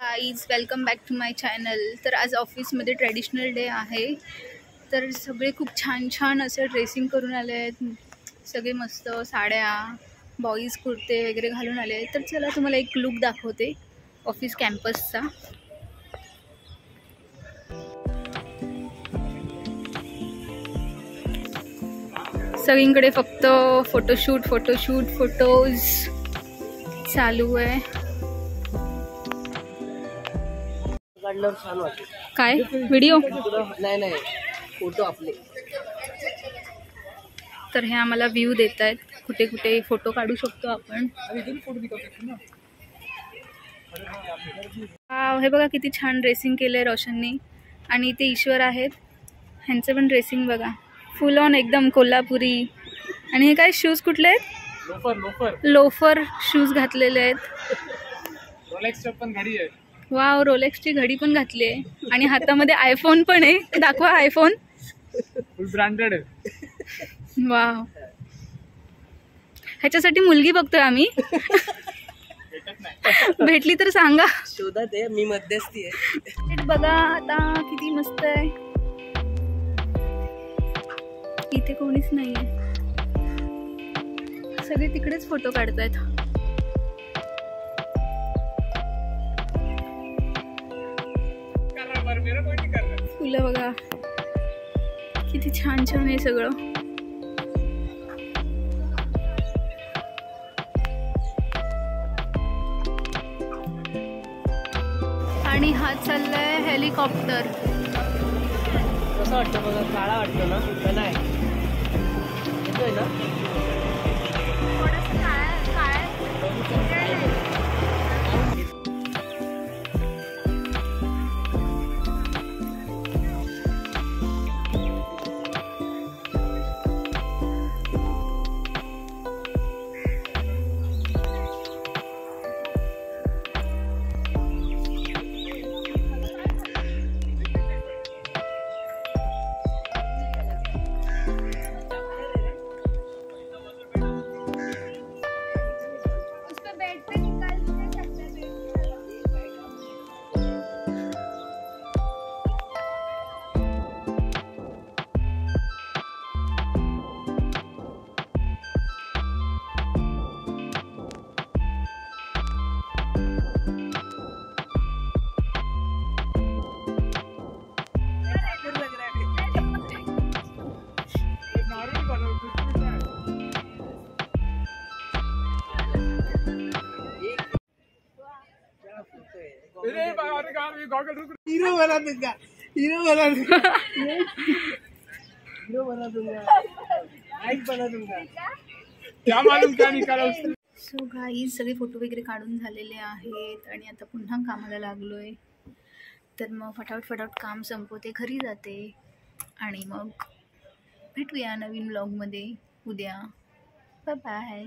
Guys welcome back to my channel. तर आज ऑफिसमध्ये ट्रॅडिशनल डे आहे. तर सगळे खूप छान छान असे ड्रेसिंग करून आले आहेत. सगळे मस्त साड्या, बॉईज कुर्ते वगैरे घालून आले आहेत. तर चला तुम्हाला एक लुक दाखवते ऑफिस कॅम्पसचा. सगळीकडे फक्त फोटोज चालू आहे. काय व्हिडिओ नाही फोटो आपले. तर हे आम्हाला व्ह्यू देत आहेत, कुठे कुठे फोटो काढू शकतो आपण. हे बघा किती छान ड्रेसिंग केलंय रोशननी. आणि इथे ईश्वर आहेत, ह्यांचं पण ड्रेसिंग बघा फुल ऑन एकदम कोल्हापुरी. आणि हे काय शूज कुठले आहेत? लोफर शूज घातलेले आहेत. रोलेक्सच्या पण घडी आहे. वाव, रोलेक्सची घडी पण घातली आहे. आणि हातामध्ये आयफोन पण आहे. दाखवा आयफोन. फुल ब्रँडेड आहे. वाव, ह्याच्यासाठी मुलगी बघतोय आम्ही. भेटली तर सांगा. शोधात आहे मी, मध्यस्थी आहे. बघा आता किती मस्त आहे. इथे कोणीच नाहीये, सगळे तिकडेच फोटो काढतायत. फुलं बघा किती छान छान आहे सगळं. आणि हा चाललाय हेलिकॉप्टर. कसं वाटतं बघा, काळा वाटतो ना? का नाही येतोय ना? हीरो बना दूंगा, हीरो बना दूंगा, हीरो बना दूंगा, लाइक बना दूंगा. क्या मालूम क्या निकाला उसने. सो गाईज सगळे फोटो वगैरे काढून झालेले आहेत आणि आता पुन्हा कामाला लागलोय. तर मग फटाफट काम संपवते, घरी जाते आणि मग भेटूया नवीन व्लॉगमध्ये उद्या. Bye bye.